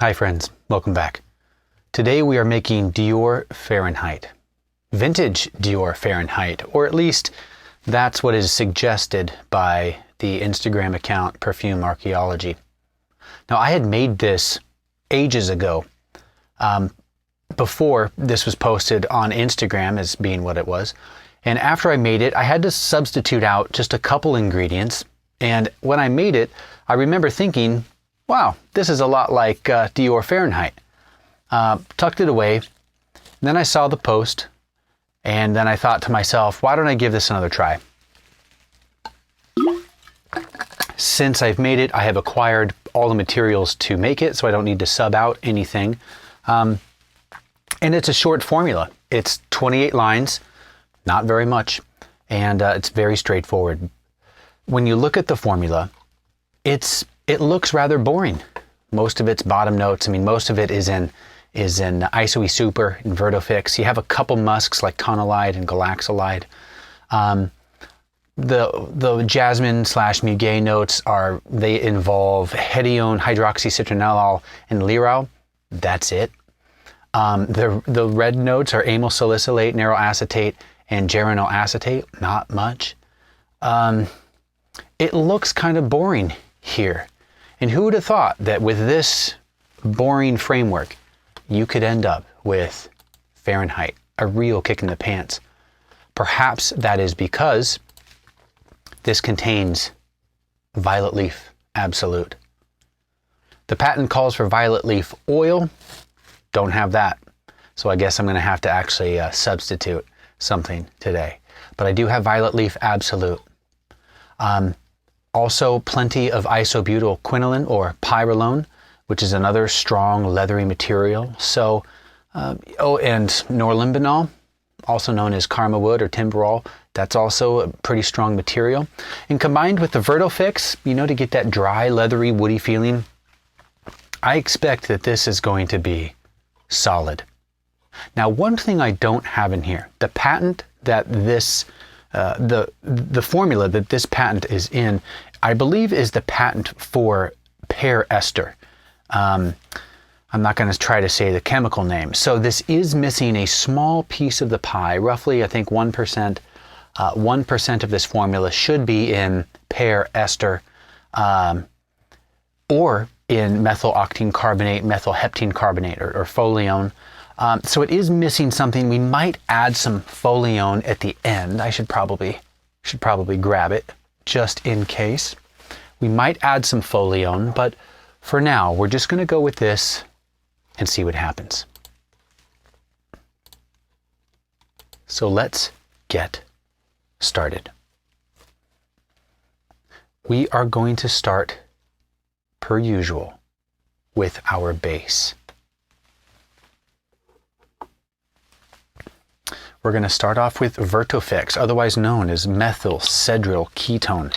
Hi friends, welcome back. Today we are making Dior Fahrenheit. Vintage Dior Fahrenheit, or at least that's what is suggested by the Instagram account Perfume Archaeology. Now I had made this ages ago, before this was posted on Instagram as being what it was. And after I made it, I had to substitute out just a couple ingredients. And when I made it, I remember thinking, wow, this is a lot like Dior Fahrenheit. Tucked it away. Then I saw the post, and then I thought to myself, why don't I give this another try? Since I've made it, I have acquired all the materials to make it, so I don't need to sub out anything. And it's a short formula. It's 28 lines, not very much, and it's very straightforward. When you look at the formula, it looks rather boring. Most of it's bottom notes. I mean, most of it is in ISOE Super and Vertofix. You have a couple musks like Tonalide and Galaxolide. The jasmine / muguet notes they involve Hedione, Hydroxycitronellal, and Lyral. That's it. The red notes are Amyl Salicylate, Neryl Acetate, and Geranyl Acetate. Not much. It looks kind of boring here. And who would have thought that with this boring framework, you could end up with Fahrenheit, a real kick in the pants. Perhaps that is because this contains violet leaf absolute. The patent calls for violet leaf oil. Don't have that. So I guess I'm going to have to actually substitute something today. But I do have violet leaf absolute. Also plenty of isobutyl quinoline or Pyralone, which is another strong leathery material. So, and Norlimbanol, also known as Karmawood or Timberol, that's also a pretty strong material. And combined with the Vertofix, to get that dry, leathery, woody feeling, I expect that this is going to be solid. Now, one thing I don't have in here, the patent that this, the formula that this patent is in, I believe is the patent for pear ester. I'm not going to try to say the chemical name. So this is missing a small piece of the pie, roughly I think 1%. 1% of this formula should be in pear ester or in methyl octene carbonate, methyl heptene carbonate, or Folione. So it is missing something. We might add some Folione at the end. I should probably grab it just in case. We might add some Folione, but for now, we're just going to go with this and see what happens. So let's get started. We are going to start, per usual, with our base. We're going to start off with Vertofix, otherwise known as methyl cedryl ketone.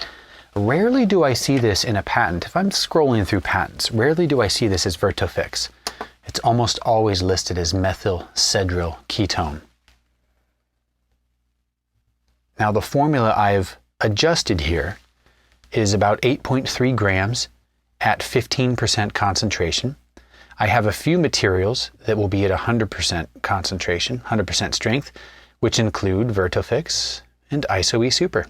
Rarely do I see this in a patent. If I'm scrolling through patents, rarely do I see this as Vertofix. It's almost always listed as methyl cedryl ketone. Now the formula I've adjusted here is about 8.3 grams at 15% concentration. I have a few materials that will be at 100% concentration, 100% strength, which include Vertofix and ISOE Super.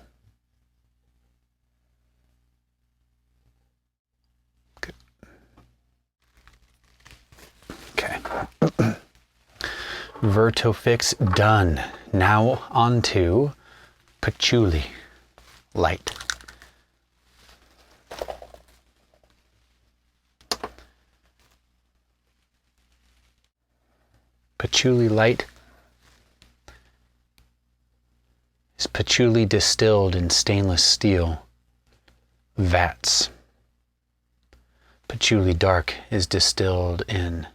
Okay. Vertofix done. Now on to Patchouli Light. Patchouli Light is patchouli distilled in stainless steel vats. Patchouli Dark is distilled in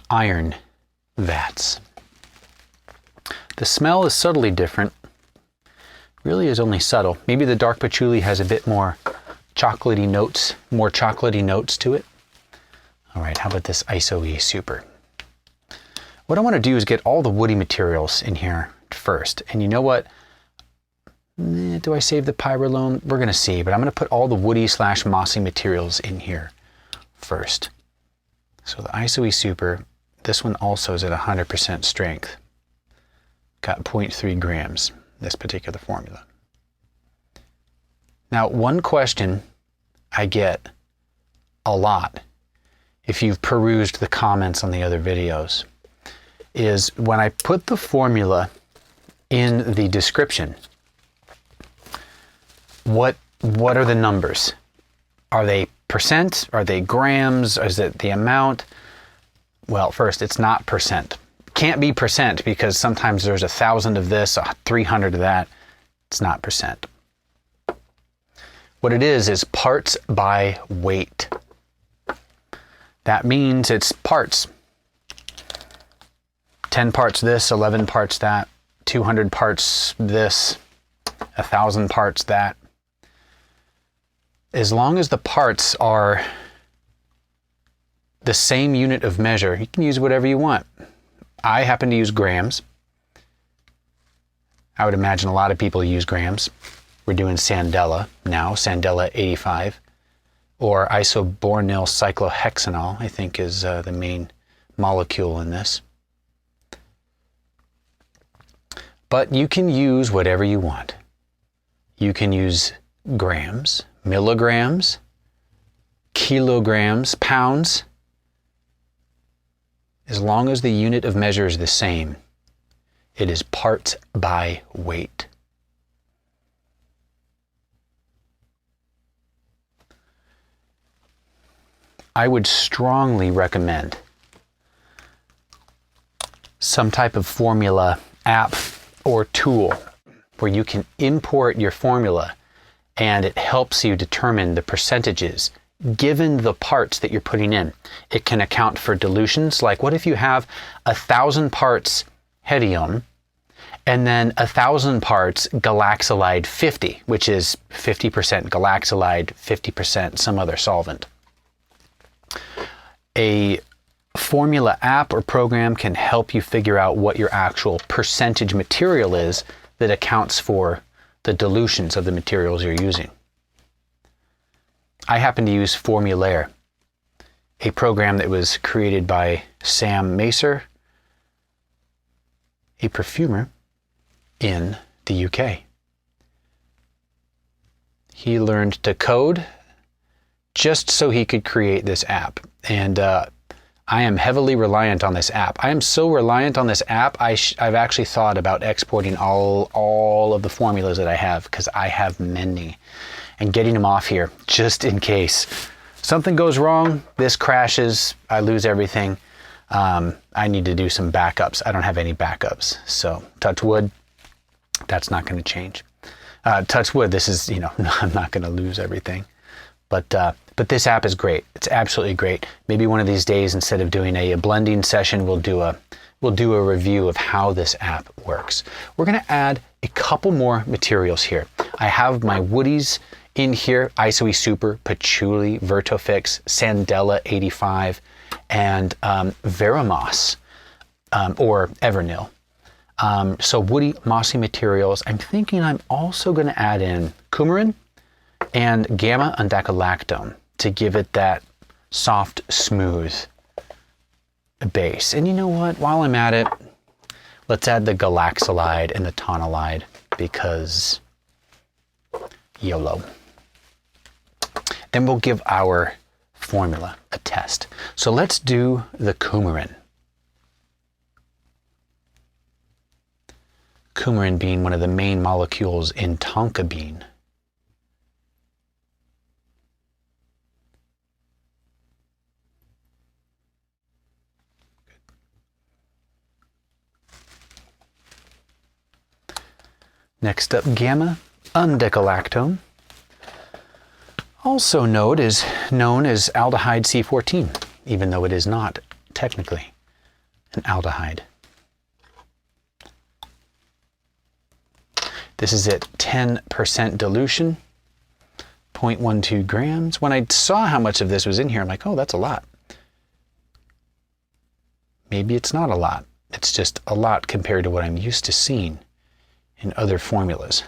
iron vats. The smell is subtly different. Really is only subtle. Maybe the dark patchouli has a bit more chocolatey notes to it. All right, how about this ISOE Super? What I want to do is get all the woody materials in here first. And you know what? Do I save the Pyralone? We're going to see, but I'm going to put all the woody / mossy materials in here first. So the ISOE Super, this one also is at 100% strength. Got 0.3 grams, this particular formula. Now, one question I get a lot, if you've perused the comments on the other videos, is when I put the formula in the description, what are the numbers? Are they percent? Are they grams? Is it the amount? Well, first, it's not percent. Can't be percent because sometimes there's 1,000 of this, 300 of that. It's not percent. What it is parts by weight. That means it's parts. 10 parts this, 11 parts that, 200 parts this, 1,000 parts that. As long as the parts are the same unit of measure, you can use whatever you want. I happen to use grams. I would imagine a lot of people use grams. We're doing Sandela now, Sandela 85, or isobornyl cyclohexanol, I think is the main molecule in this. But you can use whatever you want. You can use grams, milligrams, kilograms, pounds. As long as the unit of measure is the same, it is parts by weight. I would strongly recommend some type of formula app or tool where you can import your formula and it helps you determine the percentages given the parts that you're putting in. It can account for dilutions. Like what if you have 1,000 parts Hedione and then 1,000 parts Galaxolide 50, which is 50% Galaxolide, 50% some other solvent. A formula app or program can help you figure out what your actual percentage material is that accounts for the dilutions of the materials you're using. I happen to use Formulaire, a program that was created by Sam Macer, a perfumer in the UK. He learned to code just so he could create this app. And I am heavily reliant on this app. I am so reliant on this app, I've actually thought about exporting all of the formulas that I have, because I have many, and getting them off here just in case something goes wrong, this crashes, I lose everything. I need to do some backups. I don't have any backups. So touch wood, that's not going to change. Touch wood, this is, I'm not going to lose everything. But this app is great. It's absolutely great. Maybe one of these days, instead of doing a blending session, we'll do a review of how this app works. We're going to add a couple more materials here. I have my woodies in here: ISOE Super, Patchouli, Vertofix, Sandela 85, and Veramoss, or Evernyl. So woody, mossy materials. I'm thinking I'm also going to add in Coumarin and gamma undecalactone to give it that soft, smooth base. And you know what? While I'm at it, let's add the Galaxolide and the Tonalide, because YOLO. Then we'll give our formula a test. So let's do the Coumarin. Coumarin being one of the main molecules in tonka bean. Next up, gamma undecalactone, also known as aldehyde C14, even though it is not technically an aldehyde. This is at 10% dilution, 0.12 grams. When I saw how much of this was in here, I'm like, oh, that's a lot. Maybe it's not a lot. It's just a lot compared to what I'm used to seeing in other formulas.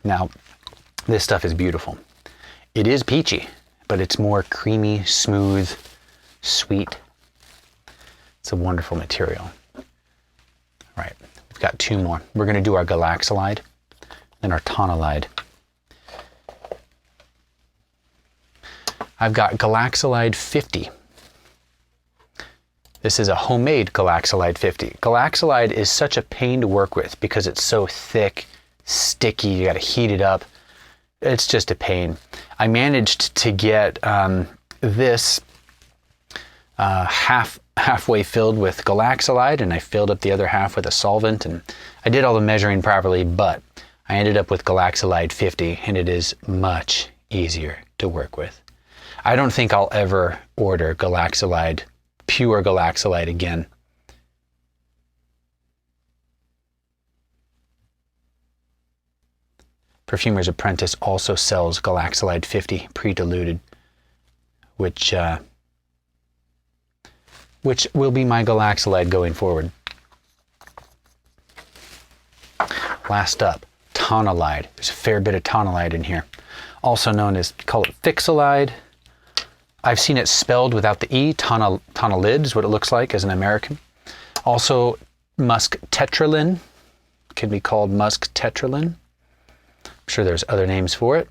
Now, this stuff is beautiful. It is peachy, but it's more creamy, smooth, sweet. It's a wonderful material. All right, we've got 2 more. We're going to do our Galaxolide, then our Tonalide. I've got Galaxolide 50. This is a homemade Galaxolide 50. Galaxolide is such a pain to work with because it's so thick, sticky, you got to heat it up. It's just a pain. I managed to get this halfway filled with Galaxolide, and I filled up the other half with a solvent, and I did all the measuring properly, but I ended up with Galaxolide 50, and it is much easier to work with. I don't think I'll ever order Galaxolide, pure Galaxolide again. Perfumer's Apprentice also sells Galaxolide 50 pre-diluted, which will be my Galaxolide going forward. Last up, Tonalide. There's a fair bit of Tonalide in here. Also known as, call it Fixolide. I've seen it spelled without the E. Tonalide is what it looks like as an American. Also, musk tetraline. Can be called musk tetraline. I'm sure there's other names for it.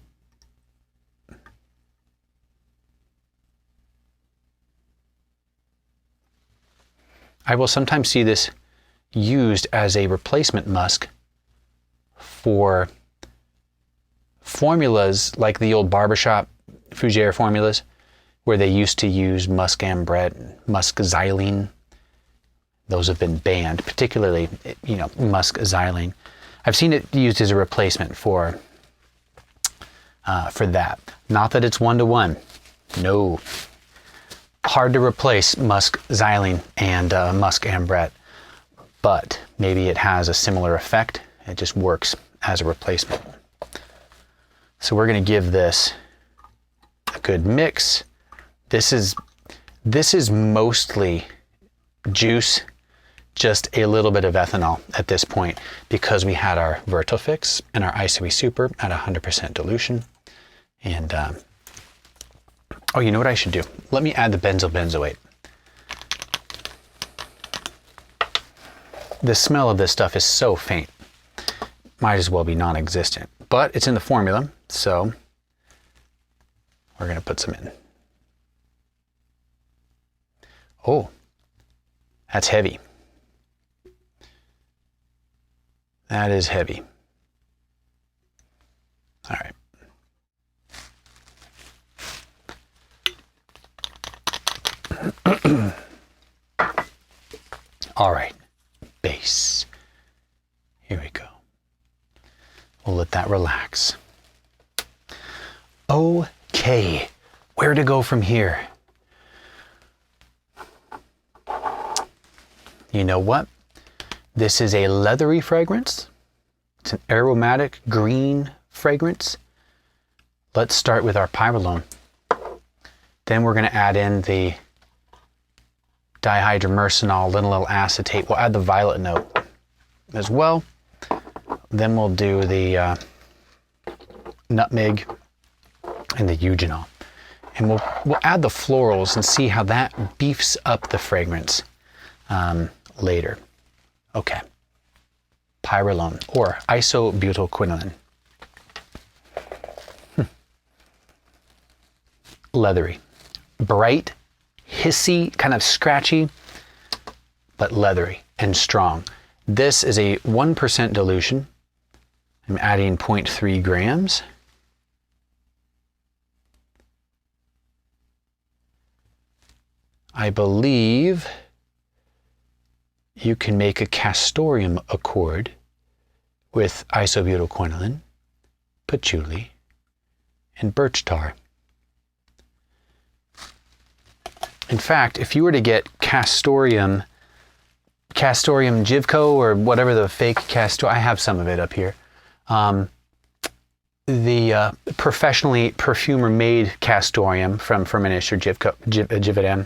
I will sometimes see this used as a replacement musk for formulas like the old barbershop fougere formulas, where they used to use musk ambrette, musk xylene. Those have been banned, particularly, musk xylene. I've seen it used as a replacement for that. Not that it's 1-to-1. No. Hard to replace musk xylene and musk ambrette, but maybe it has a similar effect. It just works as a replacement. So we're going to give this a good mix. This is mostly juice, just a little bit of ethanol at this point, because we had our Vertofix and our Isoe Super at 100% dilution. And oh, you know what I should do? Let me add the Benzyl Benzoate. The smell of this stuff is so faint. Might as well be non-existent. But it's in the formula, so we're going to put some in. Oh, that's heavy. That is heavy. All right. All right, base. Here we go. We'll let that relax. Okay, where to go from here? You know what? This is a leathery fragrance. It's an aromatic green fragrance. Let's start with our Pyralone. Then we're going to add in the Dihydro Myrcenol, Linalyl Acetate. We'll add the violet note as well. Then we'll do the Nutmeg and the Eugenol. And we'll add the florals and see how that beefs up the fragrance later. Okay. Pyralone, or isobutylquinoline. Leathery. Bright, hissy, kind of scratchy, but leathery and strong. This is a 1% dilution. I'm adding 0.3 grams. I believe you can make a castoreum accord with isobutylquinoline, patchouli, and birch tar. In fact, if you were to get castoreum Jivco, or whatever the fake castor, I have some of it up here. The professionally perfumer-made castoreum from Firmenich or Jividem,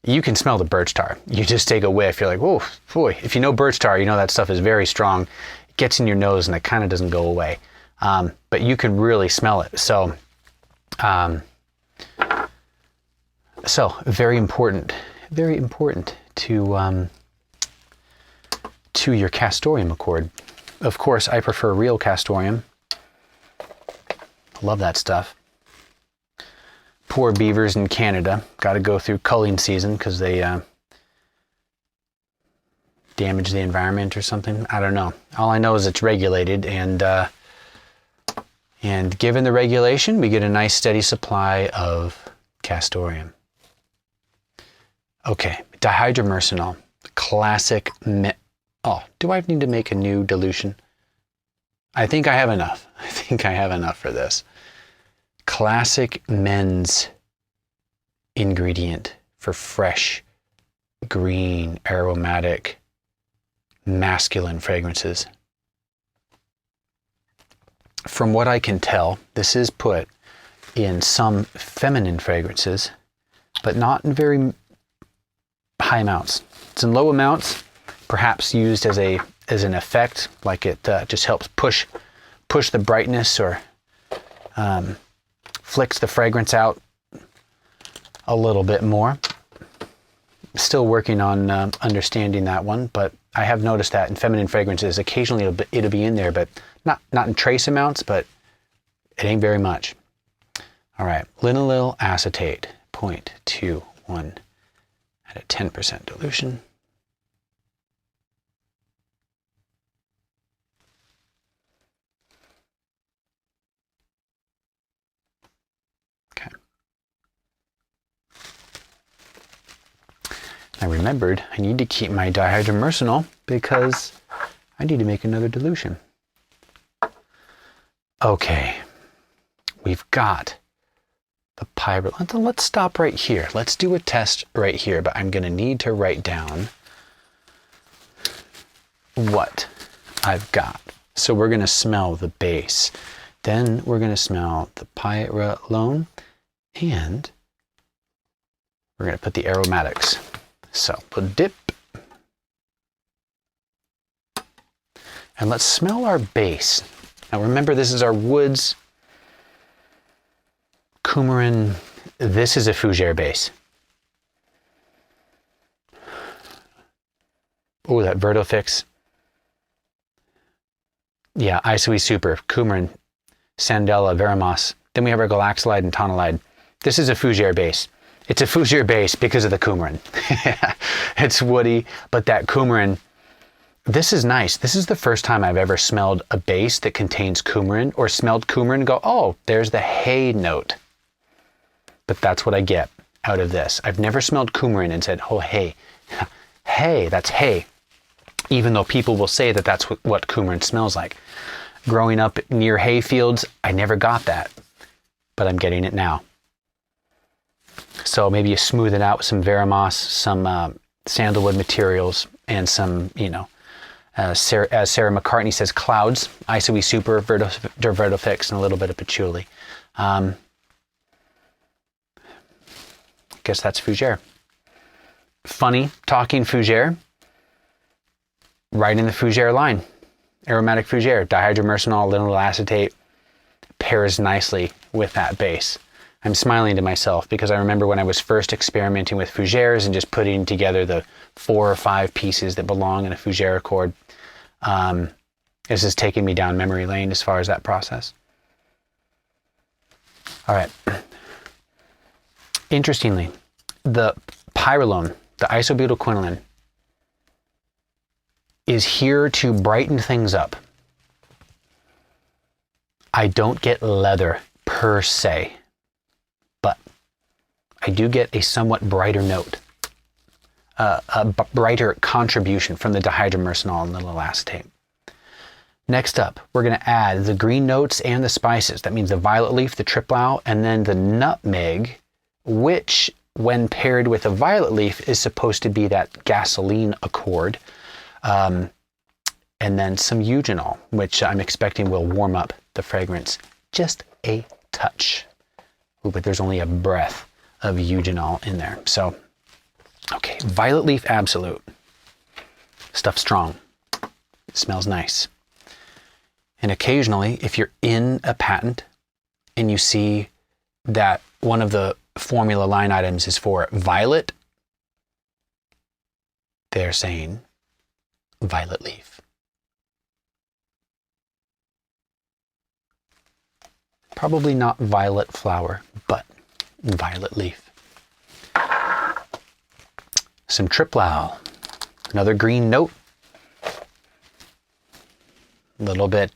you can smell the birch tar. You just take a whiff, you're like, whoa, boy. If you know birch tar, you know that stuff is very strong. It gets in your nose and it kind of doesn't go away. But you can really smell it. So So very important to your castoreum accord. Of course, I prefer real castoreum. Love that stuff. Poor beavers in Canada got to go through culling season because they damage the environment or something. I don't know. All I know is it's regulated, and given the regulation, we get a nice steady supply of castoreum. Okay, Dihydro Myrcenol, classic. Oh, do I need to make a new dilution? I think I have enough. I think I have enough for this. Classic men's ingredient for fresh, green, aromatic, masculine fragrances. From what I can tell, this is put in some feminine fragrances, but not in very high amounts. It's in low amounts, perhaps used as an effect, like it just helps push the brightness or flicks the fragrance out a little bit more. Still working on understanding that one, but I have noticed that in feminine fragrances, occasionally it'll be in there, but not in trace amounts, but it ain't very much. All right, Linalyl Acetate, 0.21 at a 10% dilution. Okay. I remembered I need to keep my Dihydro Myrcenol because I need to make another dilution. Okay, we've got the Pyralone. Let's stop right here. Let's do a test right here, but I'm going to need to write down what I've got. So we're going to smell the base. Then we're going to smell the Pyralone, and we're going to put the aromatics. So we'll dip. And let's smell our base. Now remember, this is our woods. Coumarin, this is a fougere base. Oh, that Vertofix. Yeah, Isoe Super, Coumarin, Sandela, Veramoss. Then we have our Galaxolide and Tonalide. This is a fougere base. It's a fougere base because of the Coumarin. It's woody, but that Coumarin, this is nice. This is the first time I've ever smelled a base that contains Coumarin, or smelled Coumarin and go, oh, there's the hay note. But that's what I get out of this. I've never smelled Coumarin and said, oh, hay. Hay, that's hay. Even though people will say that that's what Coumarin smells like. Growing up near hay fields, I never got that. But I'm getting it now. So maybe you smooth it out with some Veramoss, some sandalwood materials, and some, as Sarah McCartney says, clouds, Isoe Super, Vertofix, and a little bit of Patchouli. Guess that's fougere. Funny, talking fougere, right in the fougere line. Aromatic fougere, Dihydro Myrcenol, Linalyl Acetate, pairs nicely with that base. I'm smiling to myself because I remember when I was first experimenting with fougeres and just putting together the 4 or 5 pieces that belong in a fougere accord. This is taking me down memory lane as far as that process. All right. Interestingly, the Pyralone, the isobutylquinoline, is here to brighten things up. I don't get leather per se, but I do get a somewhat brighter note, a brighter contribution from the Dihydro Myrcenol and Linalyl Acetate. Next up, we're going to add the green notes and the spices. That means the violet leaf, the triplal, and then the nutmeg, which, when paired with a violet leaf, is supposed to be that gasoline accord. And then some eugenol, which I'm expecting will warm up the fragrance just a touch. Ooh, but there's only a breath of eugenol in there. So, okay, violet leaf absolute. Stuff strong. It smells nice. And occasionally, if you're in a patent and you see that one of the formula line items is for violet, they're saying violet leaf. Probably not violet flower, but violet leaf. Some Triplal, another green note. A little bit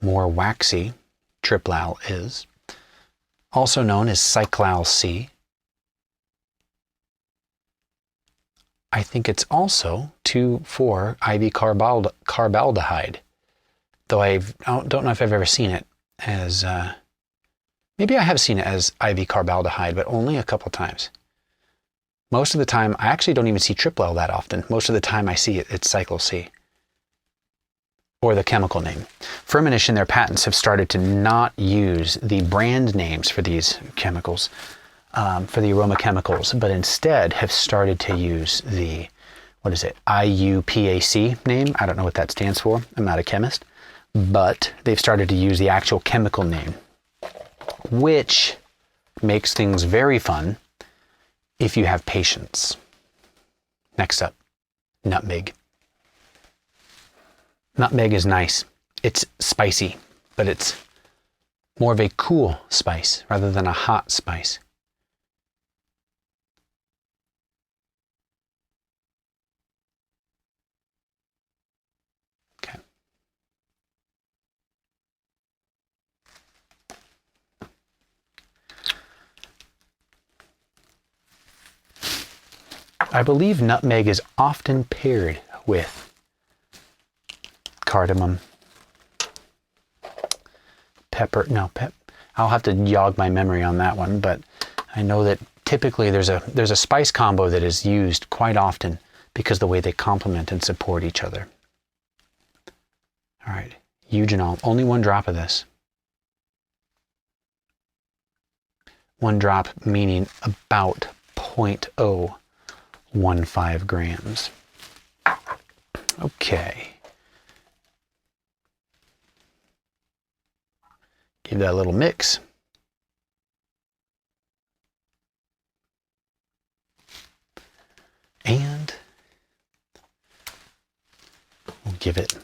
more waxy, Triplal is. Also known as Cyclal C. I think it's also 2,4-IV-carbaldehyde, though I don't know if I've ever seen it as, maybe I have seen it as IV carbaldehyde, but only a couple times. Most of the time, I actually don't even see Triplal that often. Most of the time I see it, it's Cyclal C, or the chemical name. Firmenich in their patents have started to not use the brand names for these chemicals, for the aroma chemicals, but instead have started to use the, what is it, IUPAC name. I don't know what that stands for. I'm not a chemist, but they've started to use the actual chemical name, which makes things very fun if you have patience. Next up, nutmeg. Nutmeg is nice. It's spicy, but it's more of a cool spice rather than a hot spice. Okay. I believe nutmeg is often paired with cardamom, pepper. No, I'll have to jog my memory on that one, but I know that typically there's a spice combo that is used quite often because of the way they complement and support each other. All right, Eugenol, only 1 drop of this. 1 drop meaning about 0.015 grams. Okay. Give that a little mix. And we'll give it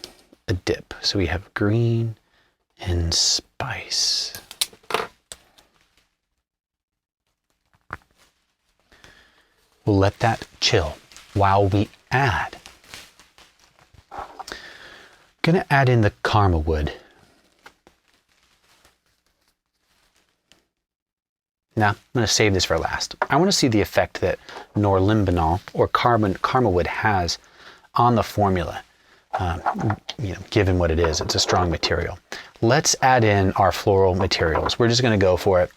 a dip. So we have green and spice. We'll let that chill while we add. I'm gonna add in the Karmawood. Now, I'm going to save this for last. I want to see the effect that Norlimbanol or Karmawood has on the formula. Given what it is, it's a strong material. Let's add in our floral materials. We're just going to go for it.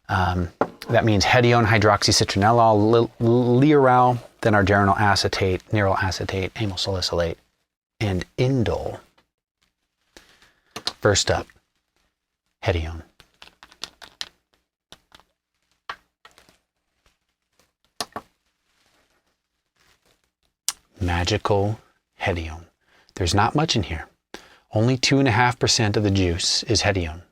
That means Hedione, Hydroxycitronellal, Lyral, then our Geranyl Acetate, Neryl Acetate, Amyl Salicylate, and Indole. First up, Hedione. Magical Hedione. There's not much in here. Only 2.5% of the juice is Hedione.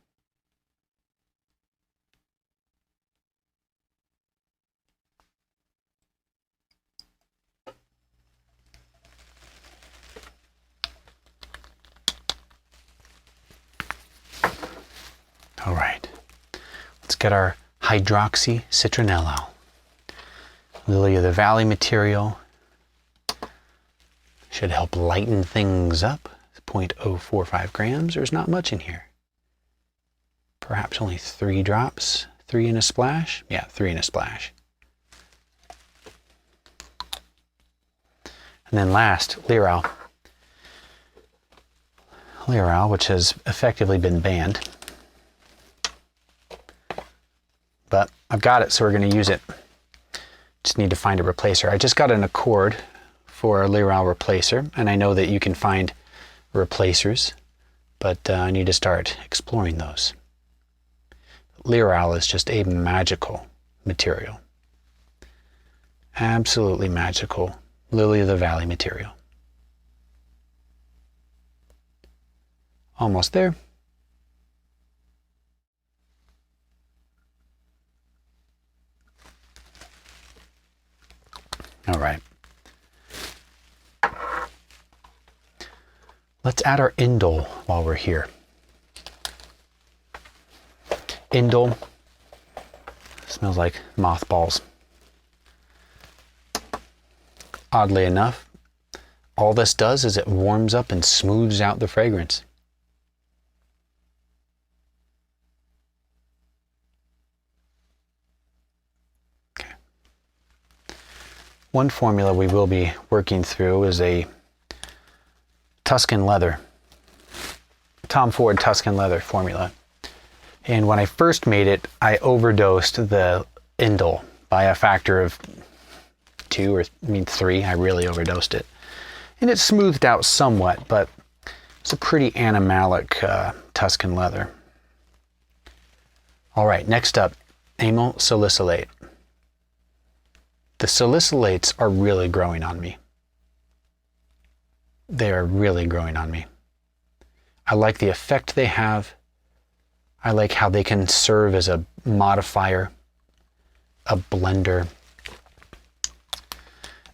All right, let's get our Hydroxycitronellal. Lily of the Valley material. Should help lighten things up. 0.045 grams. There's not much in here. Perhaps only 3 drops. 3 in a splash? Yeah, 3 in a splash. And then last, Lyral. Lyral, which has effectively been banned. But I've got it, so we're going to use it. Just need to find a replacer. I just got an Accord for a Lyral replacer, and I know that you can find replacers, but I need to start exploring those. Lyral is just a magical material. Absolutely magical. Lily of the Valley material. Almost there. right. Let's add our Indole while we're here. Indole smells like mothballs. Oddly enough, all this does is it warms up and smooths out the fragrance. Okay. One formula we will be working through is a Tuscan leather, Tom Ford Tuscan leather formula. And when I first made it, I overdosed the Indole by a factor of 3. I really overdosed it. And it smoothed out somewhat, but it's a pretty animalic Tuscan leather. All right, next up, Amyl Salicylate. The salicylates are really growing on me. They are really growing on me. I like the effect they have. I like how they can serve as a modifier, a blender,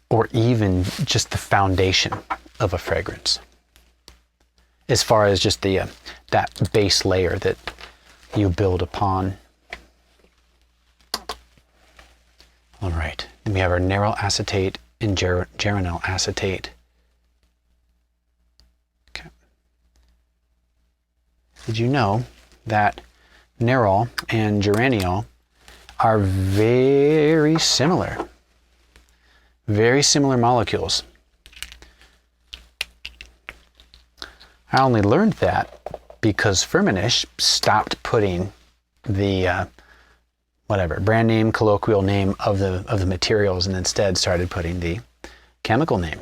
or even just the foundation of a fragrance. As far as just the that base layer that you build upon. All right, then we have our Neryl Acetate and Geranyl Acetate. Okay. Did you know that Neryl and Geranyl are very similar? Very similar molecules. I only learned that because Firmenich stopped putting the brand name, colloquial name of the materials, and instead started putting the chemical name.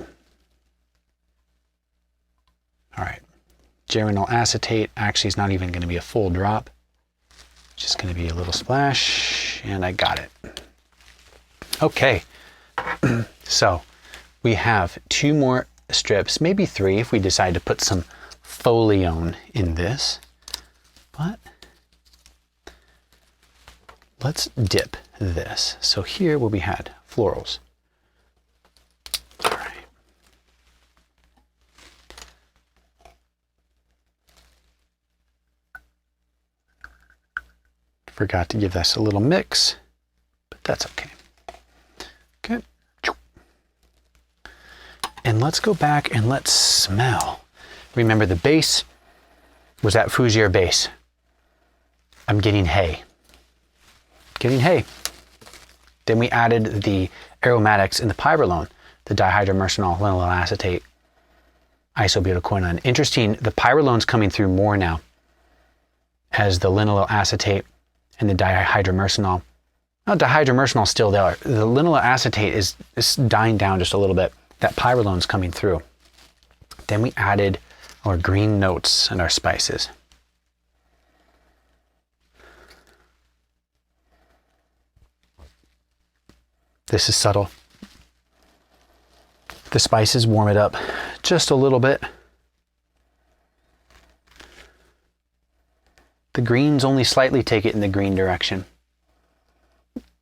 All right, Geranyl acetate actually is not even going to be a full drop. It's just going to be a little splash, and I got it. Okay. So we have 2 more strips, maybe 3 if we decide to put some Folione in this. But let's dip this. So here where we had florals. All right. Forgot to give this a little mix, but that's okay. Okay. And let's go back and let's smell. Remember the base was that Fougere base. I'm getting hay. Getting hay. Then we added the aromatics in the Pyralone, the Dihydro Myrcenol, Linalyl Acetate, isobutylquinone. Interesting, the Pyralone's coming through more now as the Linalyl Acetate and the Dihydro Myrcenol. Now, Dihydro Myrcenol is still there. The Linalyl Acetate is dying down just a little bit. That Pyralone's coming through. Then we added our green notes and our spices. This is subtle. The spices warm it up just a little bit. The greens only slightly take it in the green direction.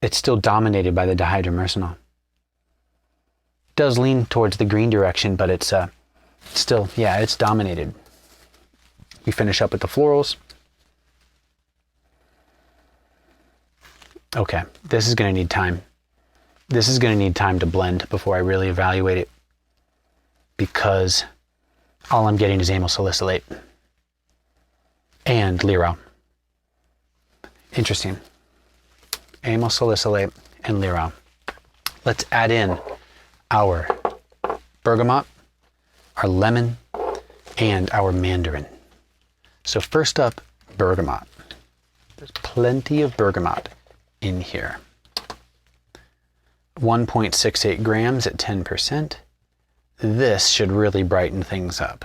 It's still dominated by the Dihydro Myrcenol. It does lean towards the green direction, but it's still, yeah, it's dominated. We finish up with the florals. Okay, this is going to need time. This is going to need time to blend before I really evaluate it, because all I'm getting is amyl salicylate and Lyral. Interesting. Amyl salicylate and Lyral. Let's add in our bergamot, our lemon, and our mandarin. So first up, bergamot. There's plenty of bergamot in here. 1.68 grams at 10%. This should really brighten things up.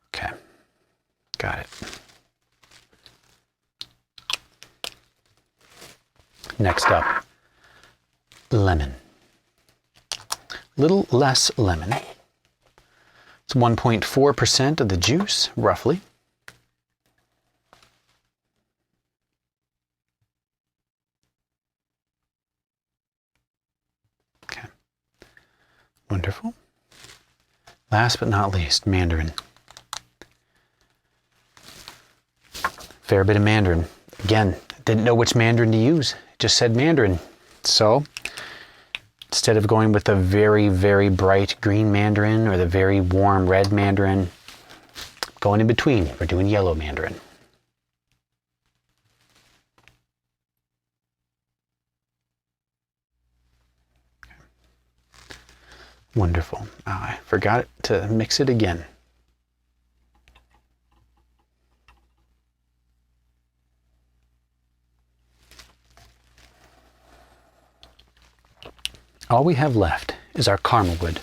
Okay, got it. Next up, lemon. Little less lemon. It's 1.4% of the juice, roughly. Wonderful. Last but not least, Mandarin. Fair bit of Mandarin. Again, didn't know which Mandarin to use. It just said Mandarin. So instead of going with the very, very bright green Mandarin or the very warm red Mandarin, going in between, we're doing yellow Mandarin. Wonderful. I forgot to mix it again. All we have left is our Karmawood.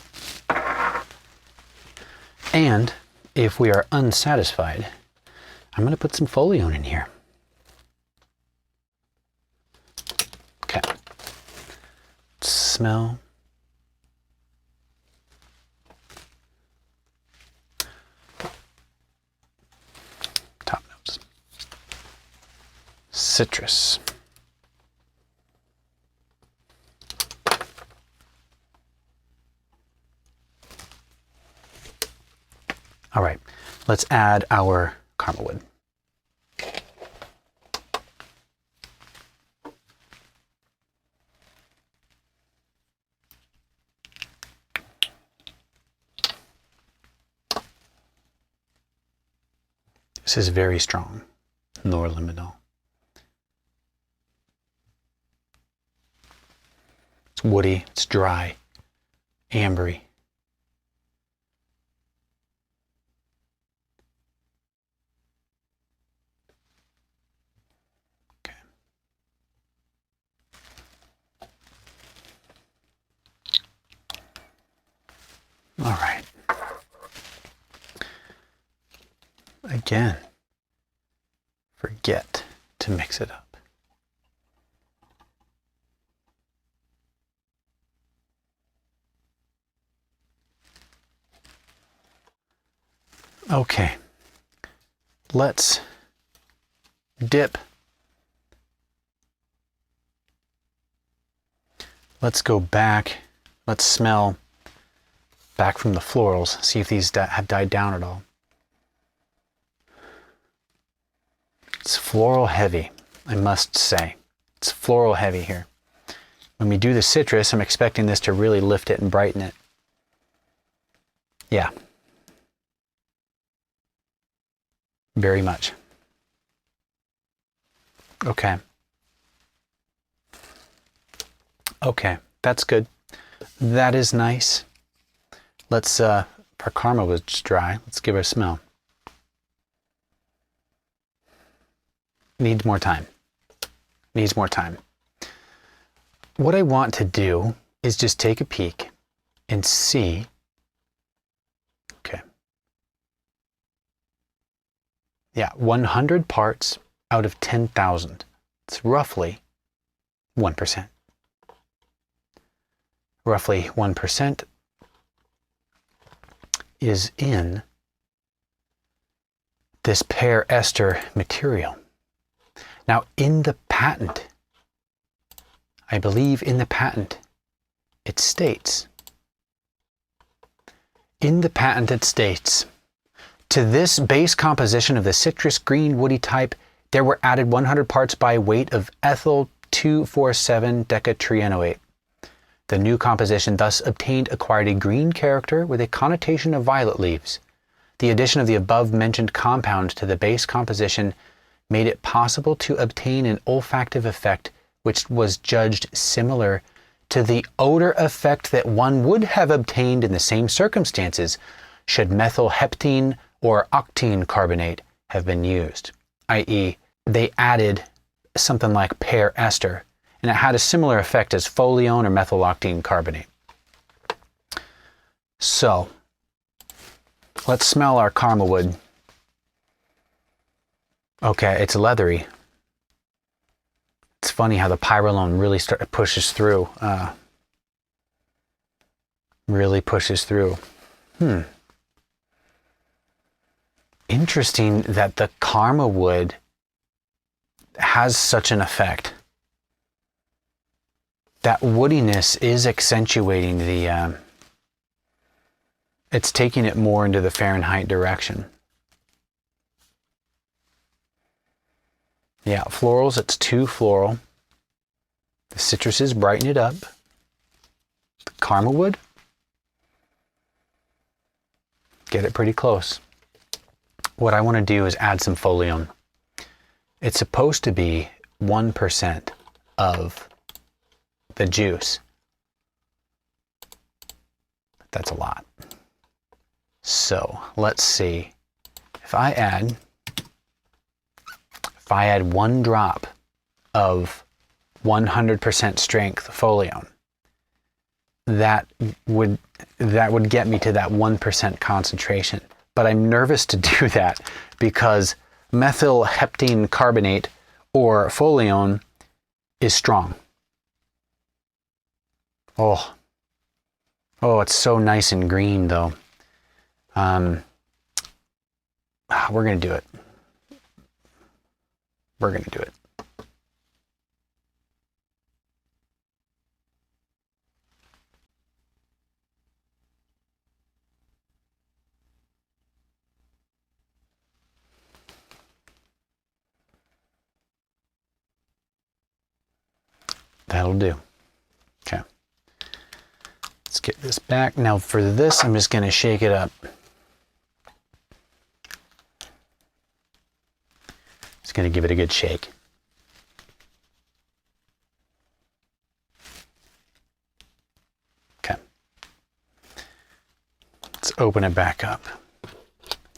And if we are unsatisfied, I'm going to put some Folione in here. Okay. Smell. Top notes. Citrus. All right, let's add our Karmawood. This is very strong, Norlimbanol. It's woody, it's dry, ambery. All right. Again, forget to mix it up. Okay. Let's dip. Let's go back. Let's smell back from the florals, see if these have died down at all. It's floral heavy, I must say. It's floral heavy here. When we do the citrus, I'm expecting this to really lift it and brighten it. Yeah. Very much. Okay. Okay, that's good. That is nice. Let's, our Karmawood's dry. Let's give it a smell. Needs more time. Needs more time. What I want to do is just take a peek and see. Okay. Yeah, 100 parts out of 10,000. It's roughly 1%. Roughly 1% is in this pear ester material. Now, in the patent, I believe in the patent, it states, to this base composition of the citrus green woody type, there were added 100 parts by weight of ethyl 2,4,7-decatrienoate. The new composition thus obtained acquired a green character with a connotation of violet leaves. The addition of the above-mentioned compound to the base composition made it possible to obtain an olfactive effect which was judged similar to the odor effect that one would have obtained in the same circumstances should methylheptene or octene carbonate have been used, i.e., they added something like pear ester, and it had a similar effect as Folione or methyloctene carbonate. So, let's smell our Karmawood. Okay, it's leathery. It's funny how the Pyralone really pushes through. Really pushes through. Interesting that the Karmawood has such an effect. That woodiness is accentuating the it's taking it more into the Fahrenheit direction. Yeah, florals, it's too floral. The citruses brighten it up. The Karmawood, get it pretty close. What I want to do is add some Folione. It's supposed to be 1% of the juice. That's a lot. So let's see. If I add 1 drop of 100% strength Folione, that would get me to that 1% concentration. But I'm nervous to do that because methyl heptene carbonate or Folione is strong. Oh, it's so nice and green though. We're gonna do it. We're gonna do it. That'll do. Okay. Let's get this back. Now for this, I'm just going to shake it up. Just going to give it a good shake. Okay. Let's open it back up.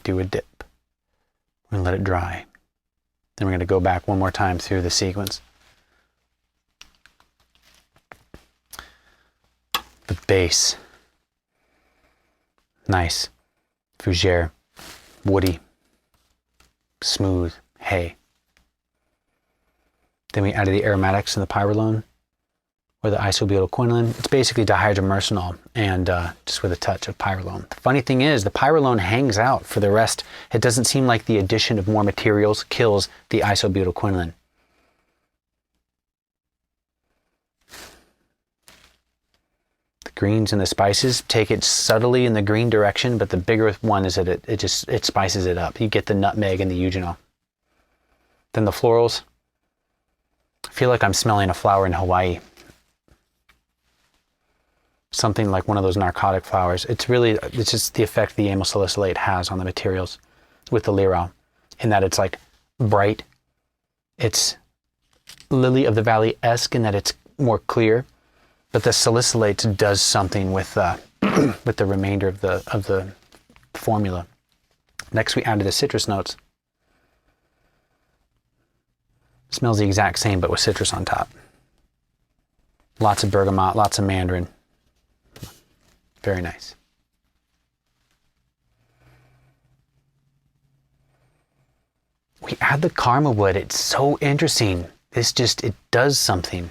Do a dip. We're going to let it dry. Then we're going to go back one more time through the sequence. The base, nice, fougere, woody, smooth, hay. Then we added the aromatics and the Pyralone, or the isobutylquinoline. It's basically Dihydro Myrcenol and just with a touch of Pyralone. The funny thing is, the Pyralone hangs out for the rest. It doesn't seem like the addition of more materials kills the isobutylquinoline. Greens and the spices take it subtly in the green direction, but the bigger one is that it spices it up. You get the nutmeg and the eugenol. Then the florals. I feel like I'm smelling a flower in Hawaii. Something like one of those narcotic flowers. It's just the effect the amyl salicylate has on the materials with the Lyral, in that it's like bright. It's lily of the valley-esque in that it's more clear. But the salicylate does something with with the remainder of the formula. Next, we added the citrus notes. Smells the exact same, but with citrus on top. Lots of bergamot, lots of mandarin. Very nice. We add the Karmawood. It's so interesting. It does something.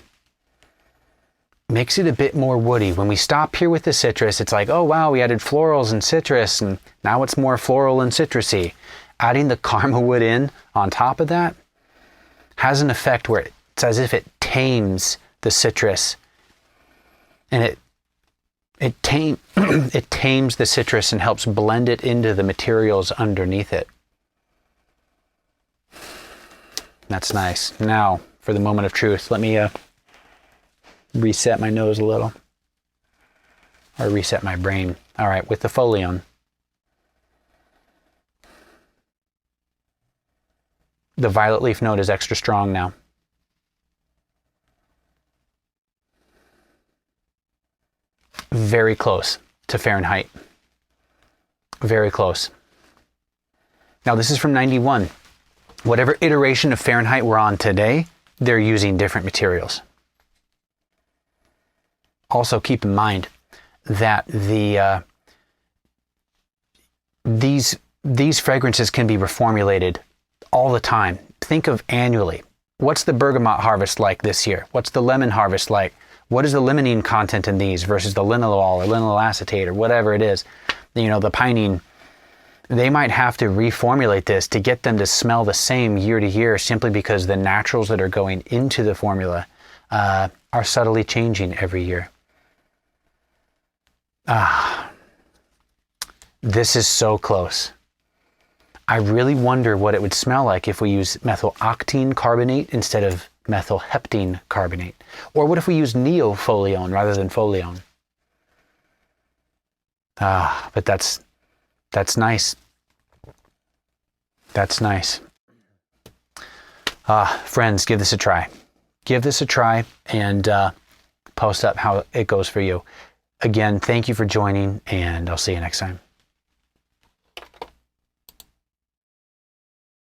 Makes it a bit more woody. When we stop here with the citrus, it's like, oh wow, we added florals and citrus, and now it's more floral and citrusy. Adding the Karmawood in on top of that has an effect where it's as if it tames the citrus, and it tames the citrus and helps blend it into the materials underneath it. That's nice. Now, for the moment of truth, let me reset my nose a little, or reset my brain. All right, with the Folione. The violet leaf note is extra strong now. Very close to Fahrenheit. Very close. Now this is from 91. Whatever iteration of Fahrenheit we're on today, they're using different materials. Also keep in mind that these fragrances can be reformulated all the time. Think of annually. What's the bergamot harvest like this year? What's the lemon harvest like? What is the limonene content in these versus the linalool or linalyl acetate or whatever it is? You know, the pinene. They might have to reformulate this to get them to smell the same year to year, simply because the naturals that are going into the formula are subtly changing every year. This is so close. I really wonder what it would smell like if we use methyloctene carbonate instead of methylheptene carbonate. Or what if we use neofolione rather than folione? But that's nice. That's nice. Friends, give this a try. Give this a try and post up how it goes for you. Again, thank you for joining, and I'll see you next time.